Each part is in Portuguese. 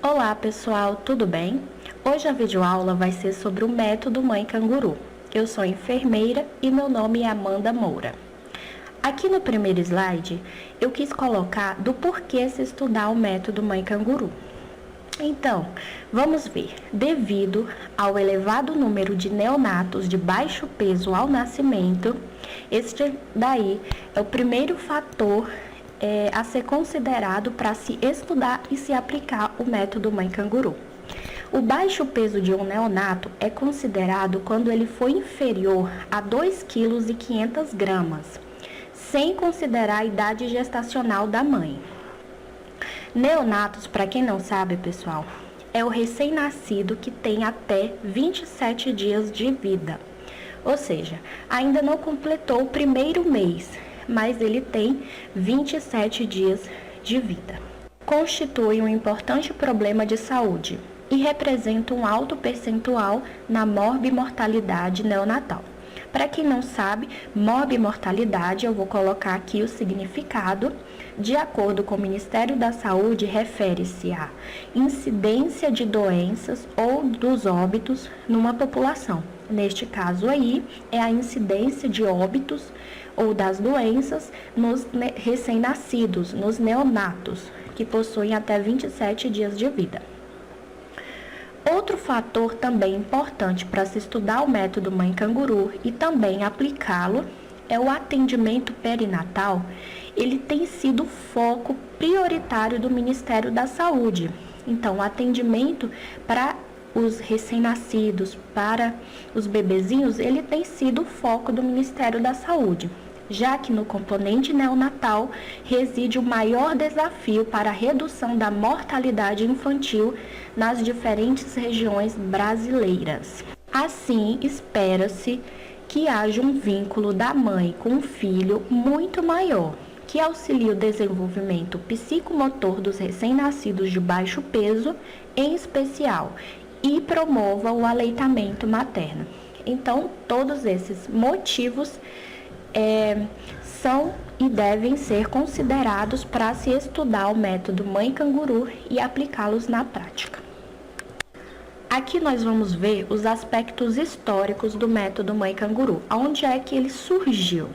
Olá pessoal, tudo bem? Hoje a videoaula vai ser sobre o método Mãe Canguru. Eu sou enfermeira e meu nome é Amanda Moura. Aqui no primeiro slide, eu quis colocar do porquê se estudar o método Mãe Canguru. Então, vamos ver. Devido ao elevado número de neonatos de baixo peso ao nascimento, este daí é o primeiro fator a ser considerado para se estudar e se aplicar o método Mãe Canguru. O baixo peso de um neonato é considerado quando ele for inferior a 2,5 kg, sem considerar a idade gestacional da mãe. Neonatos, para quem não sabe, pessoal, é o recém-nascido que tem até 27 dias de vida. Ou seja, ainda não completou o primeiro mês, mas ele tem 27 dias de vida. Constitui um importante problema de saúde e representa um alto percentual na morbimortalidade neonatal. Para quem não sabe, morbimortalidade, eu vou colocar aqui o significado. De acordo com o Ministério da Saúde, refere-se à incidência de doenças ou dos óbitos numa população. Neste caso aí, é a incidência de óbitos ou das doenças nos recém-nascidos, nos neonatos, que possuem até 27 dias de vida. Outro fator também importante para se estudar o método Mãe Canguru e também aplicá-lo é o atendimento perinatal. Ele tem sido o foco prioritário do Ministério da Saúde. Então, o atendimento para os recém-nascidos, para os bebezinhos, ele tem sido o foco do Ministério da Saúde, já que no componente neonatal reside o maior desafio para a redução da mortalidade infantil nas diferentes regiões brasileiras. Assim, espera-se que haja um vínculo da mãe com o filho muito maior, que auxilie o desenvolvimento psicomotor dos recém-nascidos de baixo peso, em especial, e promova o aleitamento materno. Então, todos esses motivos são e devem ser considerados para se estudar o método Mãe Canguru e aplicá-los na prática. Aqui nós vamos ver os aspectos históricos do método Mãe Canguru, onde é que ele surgiu.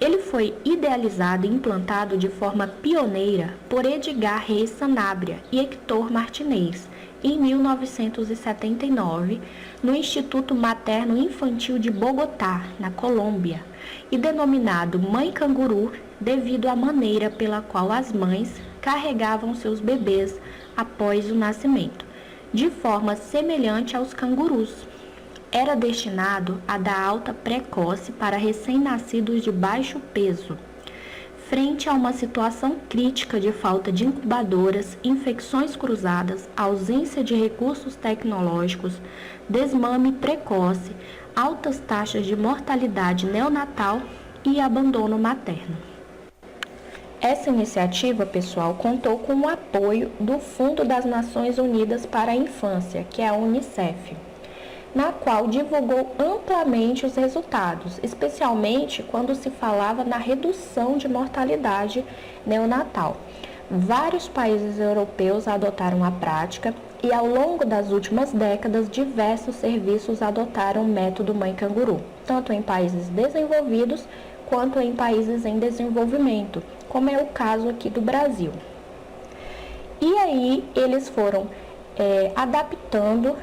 Ele foi idealizado e implantado de forma pioneira por Edgar Reis Sanabria e Hector Martinez, em 1979, no Instituto Materno Infantil de Bogotá, na Colômbia, e denominado Mãe Canguru devido à maneira pela qual as mães carregavam seus bebês após o nascimento, de forma semelhante aos cangurus. Era destinado a dar alta precoce para recém-nascidos de baixo peso. Frente a uma situação crítica de falta de incubadoras, infecções cruzadas, ausência de recursos tecnológicos, desmame precoce, altas taxas de mortalidade neonatal e abandono materno. Essa iniciativa, pessoal, contou com o apoio do Fundo das Nações Unidas para a Infância, que é a UNICEF, na qual divulgou amplamente os resultados, especialmente quando se falava na redução de mortalidade neonatal. Vários países europeus adotaram a prática e, ao longo das últimas décadas, diversos serviços adotaram o método Mãe Canguru, tanto em países desenvolvidos quanto em países em desenvolvimento, como é o caso aqui do Brasil. E aí eles foram adaptando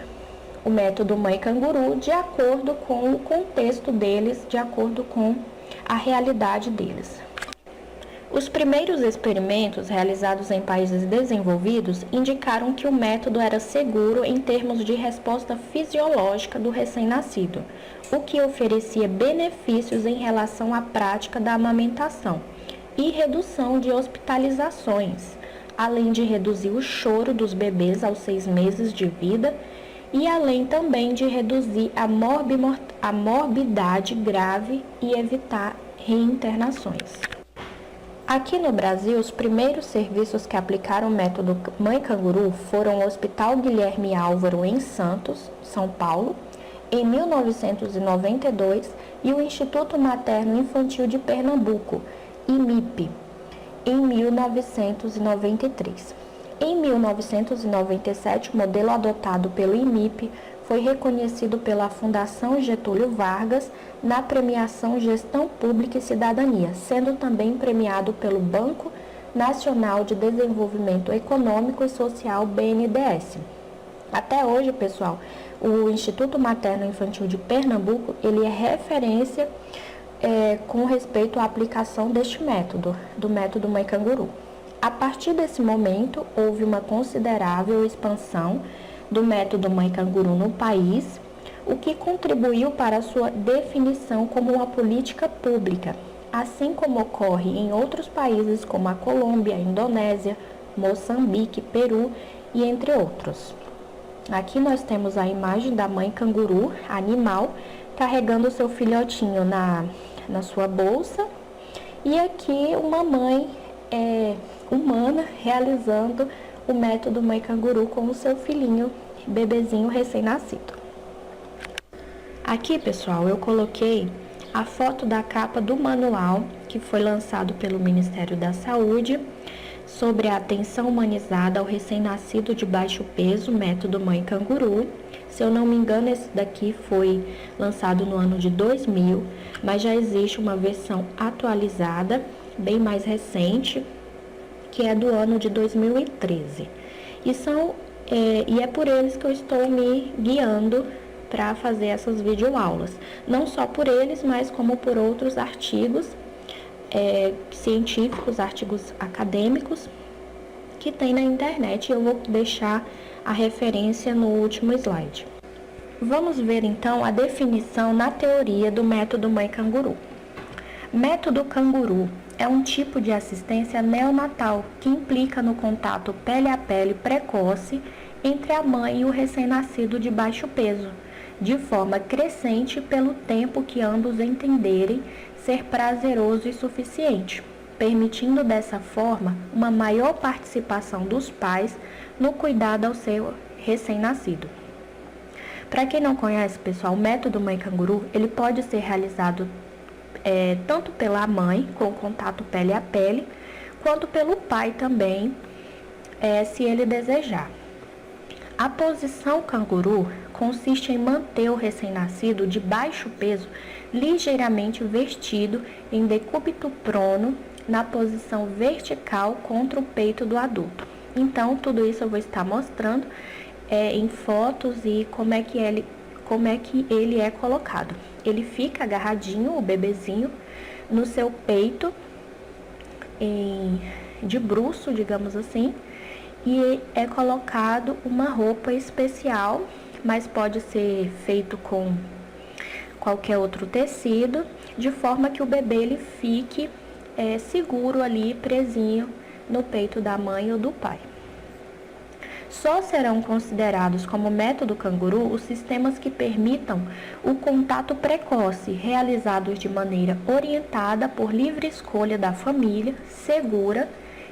o método Mãe Canguru de acordo com o contexto deles, de acordo com a realidade deles. Os primeiros experimentos realizados em países desenvolvidos indicaram que o método era seguro em termos de resposta fisiológica do recém-nascido, o que oferecia benefícios em relação à prática da amamentação e redução de hospitalizações, além de reduzir o choro dos bebês aos 6 meses de vida e além também de reduzir a morbidade grave e evitar reinternações. Aqui no Brasil, os primeiros serviços que aplicaram o método Mãe Canguru foram o Hospital Guilherme Álvaro em Santos, São Paulo, em 1992, e o Instituto Materno Infantil de Pernambuco, IMIP, em 1993. Em 1997, o modelo adotado pelo IMIP foi reconhecido pela Fundação Getúlio Vargas na premiação Gestão Pública e Cidadania, sendo também premiado pelo Banco Nacional de Desenvolvimento Econômico e Social, BNDES. Até hoje, pessoal, o Instituto Materno Infantil de Pernambuco, ele é referência com respeito à aplicação deste método, do método Mãe Canguru. A partir desse momento, houve uma considerável expansão do método Mãe Canguru no país, o que contribuiu para a sua definição como uma política pública, assim como ocorre em outros países como a Colômbia, a Indonésia, Moçambique, Peru e entre outros. Aqui nós temos a imagem da mãe canguru animal carregando seu filhotinho na sua bolsa, e aqui uma mãe humana realizando o método Mãe Canguru com o seu filhinho, bebezinho recém-nascido. Aqui, pessoal, eu coloquei a foto da capa do manual que foi lançado pelo Ministério da Saúde sobre a atenção humanizada ao recém-nascido de baixo peso, método Mãe Canguru. Se eu não me engano, esse daqui foi lançado no ano de 2000, mas já existe uma versão atualizada, bem mais recente, que é do ano de 2013. E é por eles que eu estou me guiando para fazer essas videoaulas. Não só por eles, mas como por outros artigos científicos, artigos acadêmicos que tem na internet. Eu vou deixar a referência no último slide. Vamos ver então a definição na teoria do método Mãe Canguru. Método Canguru é um tipo de assistência neonatal que implica no contato pele a pele precoce entre a mãe e o recém-nascido de baixo peso, de forma crescente pelo tempo que ambos entenderem ser prazeroso e suficiente, permitindo dessa forma uma maior participação dos pais no cuidado ao seu recém-nascido. Para quem não conhece, pessoal, o método Mãe Canguru, ele pode ser realizado tanto pela mãe, com contato pele a pele, quanto pelo pai também, se ele desejar. A posição canguru consiste em manter o recém-nascido de baixo peso ligeiramente vertido em decúbito prono na posição vertical contra o peito do adulto. Então, tudo isso eu vou estar mostrando em fotos e como é que ele é colocado. Ele fica agarradinho, o bebezinho, no seu peito, de bruço, digamos assim, e é colocado uma roupa especial, mas pode ser feito com qualquer outro tecido, de forma que o bebê ele fique seguro ali, presinho no peito da mãe ou do pai. Só serão considerados como método canguru os sistemas que permitam o contato precoce, realizados de maneira orientada por livre escolha da família, segura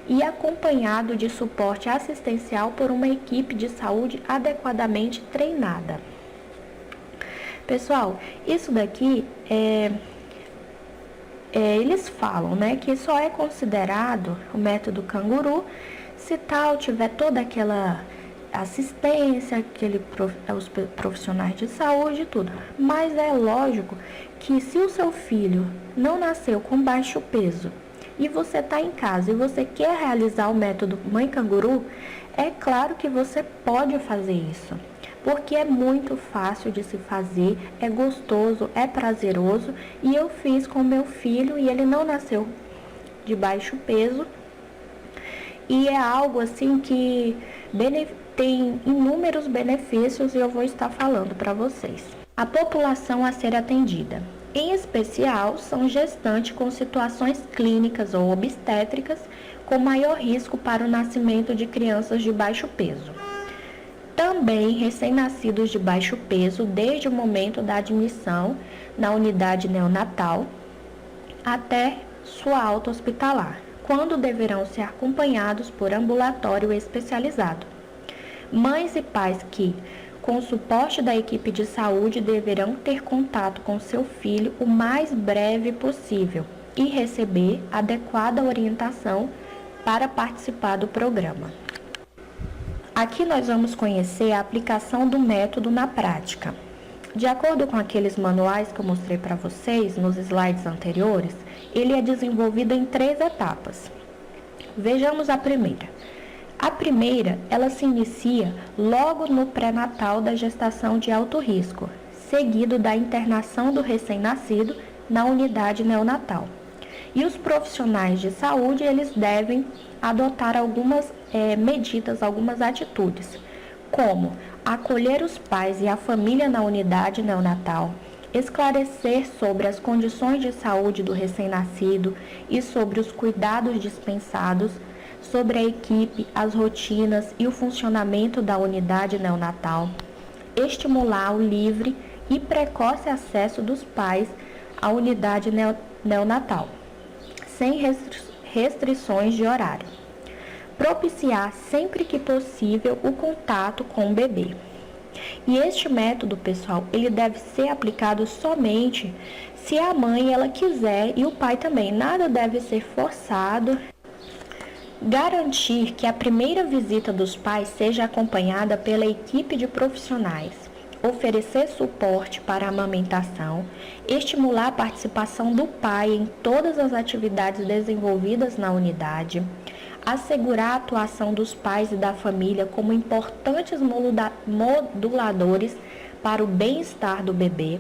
e acompanhado de suporte assistencial por uma equipe de saúde adequadamente treinada. Pessoal, isso daqui eles falam, né, que só é considerado o método canguru se tal tiver toda aquela assistência, os profissionais de saúde e tudo. Mas é lógico que se o seu filho não nasceu com baixo peso e você está em casa e você quer realizar o método Mãe Canguru, é claro que você pode fazer isso, porque é muito fácil de se fazer, é gostoso, é prazeroso, e eu fiz com meu filho e ele não nasceu de baixo peso, e é algo assim que tem inúmeros benefícios e eu vou estar falando para vocês. A população a ser atendida. Em especial, são gestantes com situações clínicas ou obstétricas com maior risco para o nascimento de crianças de baixo peso. Também recém-nascidos de baixo peso desde o momento da admissão na unidade neonatal até sua alta hospitalar, quando deverão ser acompanhados por ambulatório especializado. Mães e pais que, com o suporte da equipe de saúde, deverão ter contato com seu filho o mais breve possível e receber adequada orientação para participar do programa. Aqui nós vamos conhecer a aplicação do método na prática. De acordo com aqueles manuais que eu mostrei para vocês nos slides anteriores, ele é desenvolvido em 3 etapas. Vejamos a primeira. A primeira, ela se inicia logo no pré-natal da gestação de alto risco, seguido da internação do recém-nascido na unidade neonatal. E os profissionais de saúde, eles devem adotar algumas medidas, algumas atitudes, como acolher os pais e a família na unidade neonatal, esclarecer sobre as condições de saúde do recém-nascido e sobre os cuidados dispensados, sobre a equipe, as rotinas e o funcionamento da unidade neonatal, estimular o livre e precoce acesso dos pais à unidade neonatal, sem restrições de horário. Propiciar sempre que possível o contato com o bebê. E este método, pessoal, ele deve ser aplicado somente se a mãe ela quiser e o pai também. Nada deve ser forçado. Garantir que a primeira visita dos pais seja acompanhada pela equipe de profissionais. Oferecer suporte para a amamentação, estimular a participação do pai em todas as atividades desenvolvidas na unidade, assegurar a atuação dos pais e da família como importantes moduladores para o bem-estar do bebê,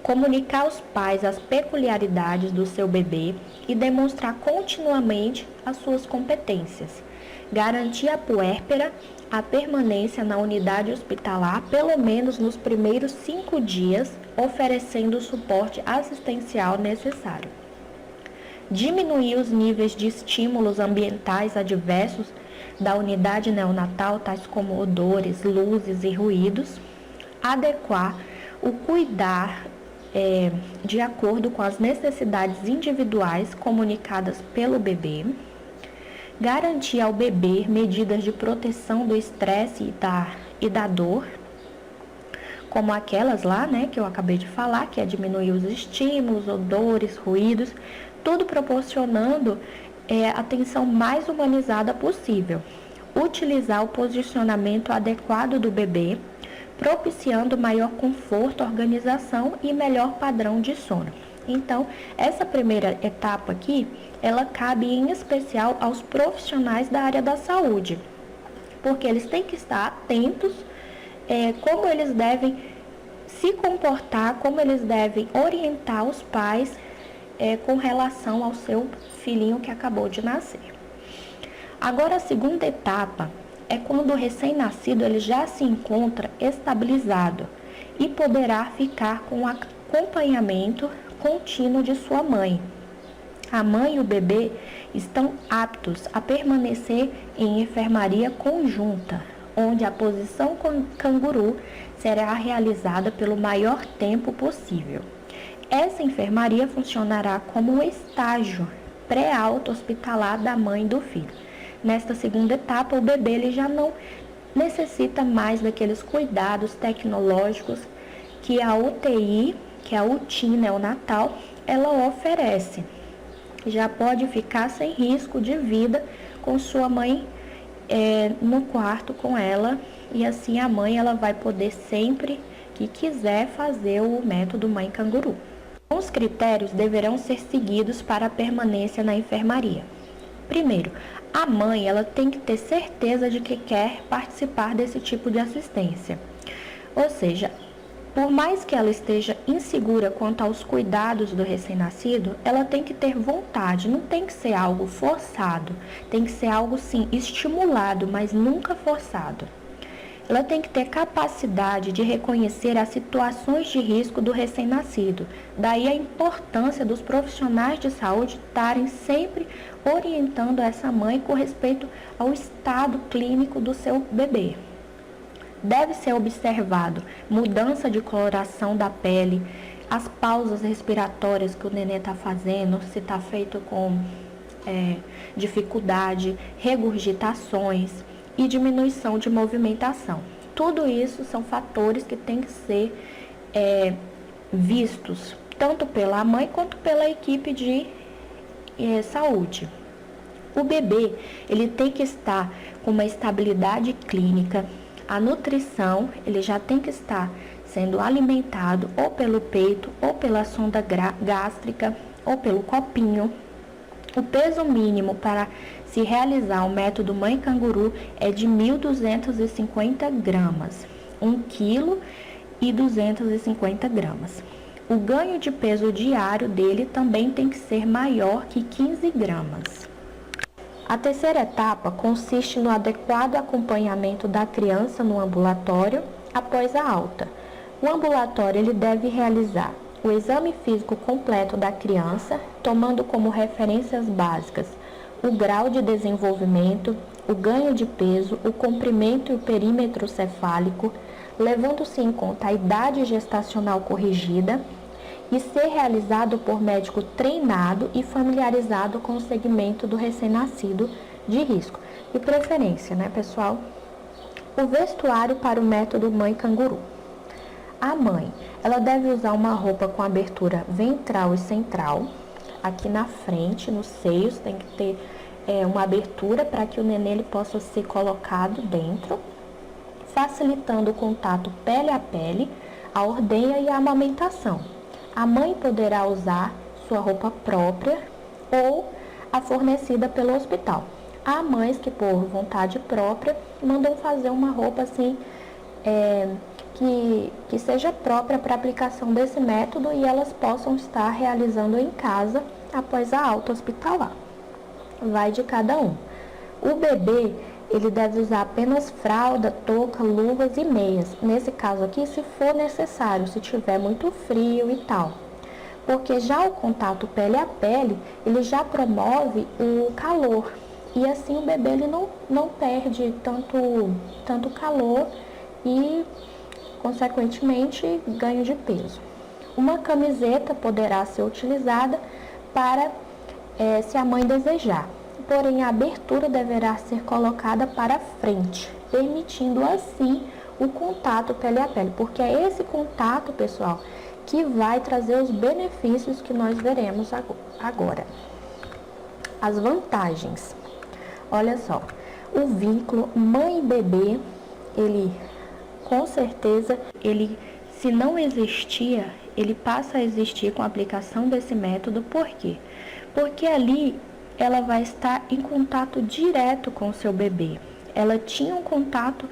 comunicar aos pais as peculiaridades do seu bebê e demonstrar continuamente as suas competências, garantir à puérpera a permanência na unidade hospitalar pelo menos nos primeiros 5 dias, oferecendo o suporte assistencial necessário. Diminuir os níveis de estímulos ambientais adversos da unidade neonatal, tais como odores, luzes e ruídos. Adequar o cuidar de acordo com as necessidades individuais comunicadas pelo bebê. Garantir ao bebê medidas de proteção do estresse e da dor, como aquelas lá, que eu acabei de falar, que é diminuir os estímulos, odores, ruídos, tudo proporcionando a atenção mais humanizada possível. Utilizar o posicionamento adequado do bebê, propiciando maior conforto, organização e melhor padrão de sono. Então, essa primeira etapa aqui, ela cabe em especial aos profissionais da área da saúde, porque eles têm que estar atentos como eles devem se comportar, como eles devem orientar os pais com relação ao seu filhinho que acabou de nascer. Agora, a segunda etapa é quando o recém-nascido ele já se encontra estabilizado e poderá ficar com acompanhamento contínuo de sua mãe. A mãe e o bebê estão aptos a permanecer em enfermaria conjunta, onde a posição canguru será realizada pelo maior tempo possível. Essa enfermaria funcionará como um estágio pré-alto hospitalar da mãe e do filho. Nesta segunda etapa, o bebê ele já não necessita mais daqueles cuidados tecnológicos que a UTI, que a UTI neonatal, ela oferece. Já pode ficar sem risco de vida com sua mãe no quarto com ela, e assim a mãe ela vai poder sempre que quiser fazer o método mãe canguru. Os critérios deverão ser seguidos para a permanência na enfermaria. Primeiro, a mãe ela tem que ter certeza de que quer participar desse tipo de assistência. Ou seja, por mais que ela esteja insegura quanto aos cuidados do recém-nascido, ela tem que ter vontade, não tem que ser algo forçado, tem que ser algo sim estimulado, mas nunca forçado. Ela tem que ter capacidade de reconhecer as situações de risco do recém-nascido. Daí a importância dos profissionais de saúde estarem sempre orientando essa mãe com respeito ao estado clínico do seu bebê. Deve ser observado mudança de coloração da pele, as pausas respiratórias que o nenê está fazendo, se está feito com dificuldade, regurgitações e diminuição de movimentação. Tudo isso são fatores que têm que ser vistos tanto pela mãe quanto pela equipe de saúde. O bebê ele tem que estar uma estabilidade clínica. A nutrição, ele já tem que estar sendo alimentado ou pelo peito, ou pela sonda gástrica, ou pelo copinho. O peso mínimo para se realizar o método mãe canguru é de 1.250 gramas, 1,250 kg. O ganho de peso diário dele também tem que ser maior que 15 gramas. A terceira etapa consiste no adequado acompanhamento da criança no ambulatório após a alta. O ambulatório ele deve realizar o exame físico completo da criança, tomando como referências básicas o grau de desenvolvimento, o ganho de peso, o comprimento e o perímetro cefálico, levando-se em conta a idade gestacional corrigida e ser realizado por médico treinado e familiarizado com o segmento do recém-nascido de risco. De preferência, né, pessoal? O vestuário para o método mãe canguru. A mãe, ela deve usar uma roupa com abertura ventral e central. Aqui na frente, nos seios, tem que ter uma abertura para que o nenê ele possa ser colocado dentro, facilitando o contato pele a pele, a ordenha e a amamentação. A mãe poderá usar sua roupa própria ou a fornecida pelo hospital. Há mães que, por vontade própria, mandam fazer uma roupa assim, que seja própria para a aplicação desse método e elas possam estar realizando em casa após a alta hospitalar. Vai de cada um. O bebê, ele deve usar apenas fralda, touca, luvas e meias. Nesse caso aqui, se for necessário, se tiver muito frio e tal. Porque já o contato pele a pele, ele já promove o calor. E assim o bebê ele não perde tanto calor e, consequentemente, ganho de peso. Uma camiseta poderá ser utilizada para se a mãe desejar. Porém, a abertura deverá ser colocada para frente, permitindo assim o contato pele a pele, porque é esse contato, pessoal, que vai trazer os benefícios que nós veremos agora. As vantagens. Olha só, o vínculo mãe e bebê, ele, com certeza, se não existia, ele passa a existir com a aplicação desse método. Por quê? Porque ali ela vai estar em contato direto com o seu bebê. Ela tinha um contato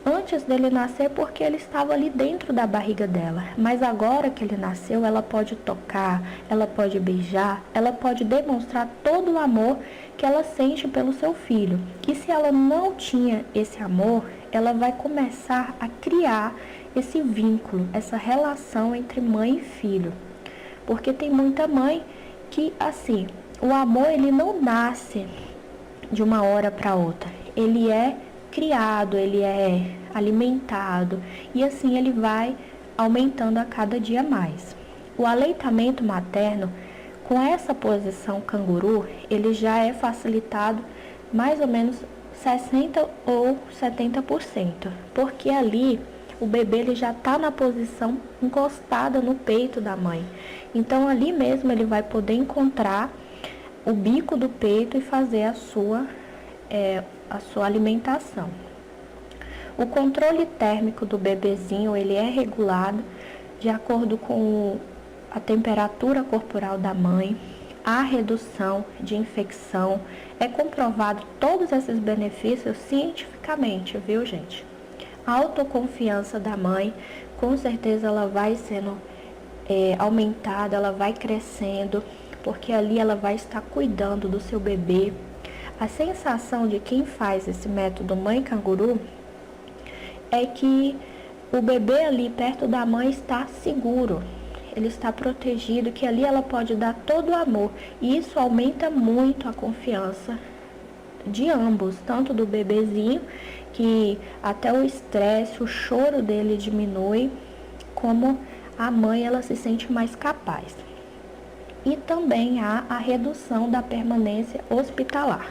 antes dele nascer porque ele estava ali dentro da barriga dela. Mas agora que ele nasceu, ela pode tocar, ela pode beijar, ela pode demonstrar todo o amor que ela sente pelo seu filho. E se ela não tinha esse amor, ela vai começar a criar esse vínculo, essa relação entre mãe e filho. Porque tem muita mãe que, assim, o amor ele não nasce de uma hora para outra. Ele é criado, ele é alimentado e assim ele vai aumentando a cada dia mais. O aleitamento materno, com essa posição canguru, ele já é facilitado mais ou menos 60% ou 70%, porque ali o bebê ele já está na posição encostada no peito da mãe. Então ali mesmo ele vai poder encontrar o bico do peito e fazer a sua alimentação. O controle térmico do bebezinho ele é regulado de acordo com a temperatura corporal da mãe, a redução de infecção. É comprovado todos esses benefícios cientificamente, viu, gente? A autoconfiança da mãe, com certeza ela vai sendo aumentada, ela vai crescendo, porque ali ela vai estar cuidando do seu bebê. A sensação de quem faz esse método mãe canguru é que o bebê ali perto da mãe está seguro, ele está protegido, que ali ela pode dar todo o amor. E isso aumenta muito a confiança de ambos, tanto do bebezinho, que até o estresse, o choro dele diminui, como a mãe ela se sente mais capaz. E também há a redução da permanência hospitalar.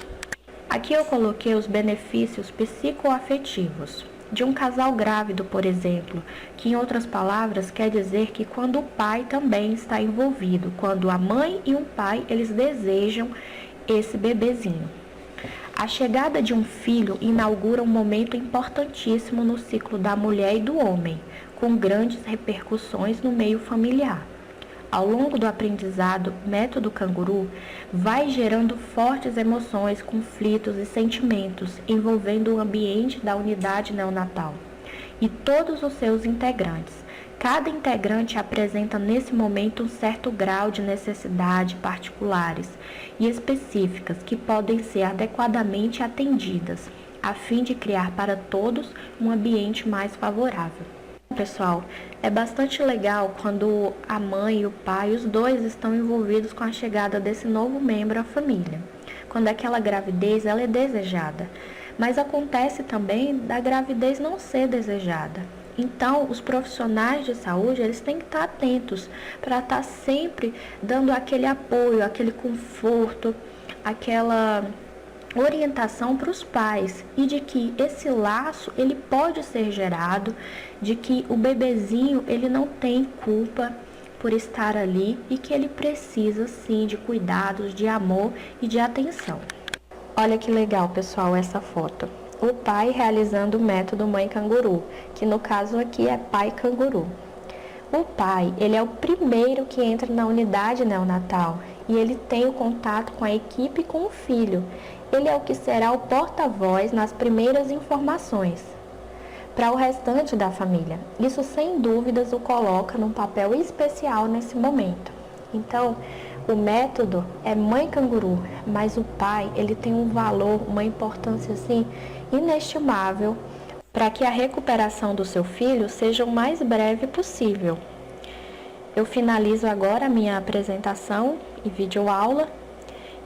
Aqui eu coloquei os benefícios psicoafetivos de um casal grávido, por exemplo, que em outras palavras quer dizer que quando o pai também está envolvido, quando a mãe e o pai eles desejam esse bebezinho. A chegada de um filho inaugura um momento importantíssimo no ciclo da mulher e do homem, com grandes repercussões no meio familiar. Ao longo do aprendizado, o método canguru vai gerando fortes emoções, conflitos e sentimentos envolvendo o ambiente da unidade neonatal e todos os seus integrantes. Cada integrante apresenta nesse momento um certo grau de necessidade particulares e específicas que podem ser adequadamente atendidas, a fim de criar para todos um ambiente mais favorável. Pessoal, é bastante legal quando a mãe e o pai, os dois estão envolvidos com a chegada desse novo membro à família. Quando aquela gravidez ela é desejada, mas acontece também da gravidez não ser desejada. Então, os profissionais de saúde, eles têm que estar atentos para estar sempre dando aquele apoio, aquele conforto, aquela orientação para os pais e de que esse laço ele pode ser gerado, de que o bebezinho ele não tem culpa por estar ali e que ele precisa sim de cuidados, de amor e de atenção. Olha que legal, pessoal, essa foto. O pai realizando o método mãe canguru, que no caso aqui é pai canguru. O pai, ele é o primeiro que entra na unidade neonatal e ele tem o contato com a equipe e com o filho. Ele é o que será o porta-voz nas primeiras informações para o restante da família. Isso, sem dúvidas, o coloca num papel especial nesse momento. Então, o método é mãe canguru, mas o pai, ele tem um valor, uma importância assim inestimável para que a recuperação do seu filho seja o mais breve possível. Eu finalizo agora a minha apresentação e videoaula.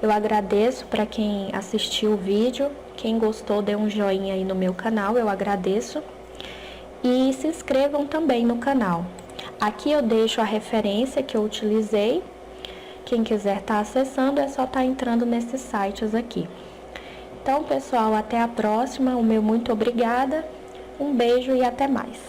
Eu agradeço para quem assistiu o vídeo, quem gostou dê um joinha aí no meu canal, eu agradeço. E se inscrevam também no canal. Aqui eu deixo a referência que eu utilizei. Quem quiser estar acessando é só estar entrando nesses sites aqui. Então, pessoal, até a próxima. O meu muito obrigada. Um beijo e até mais.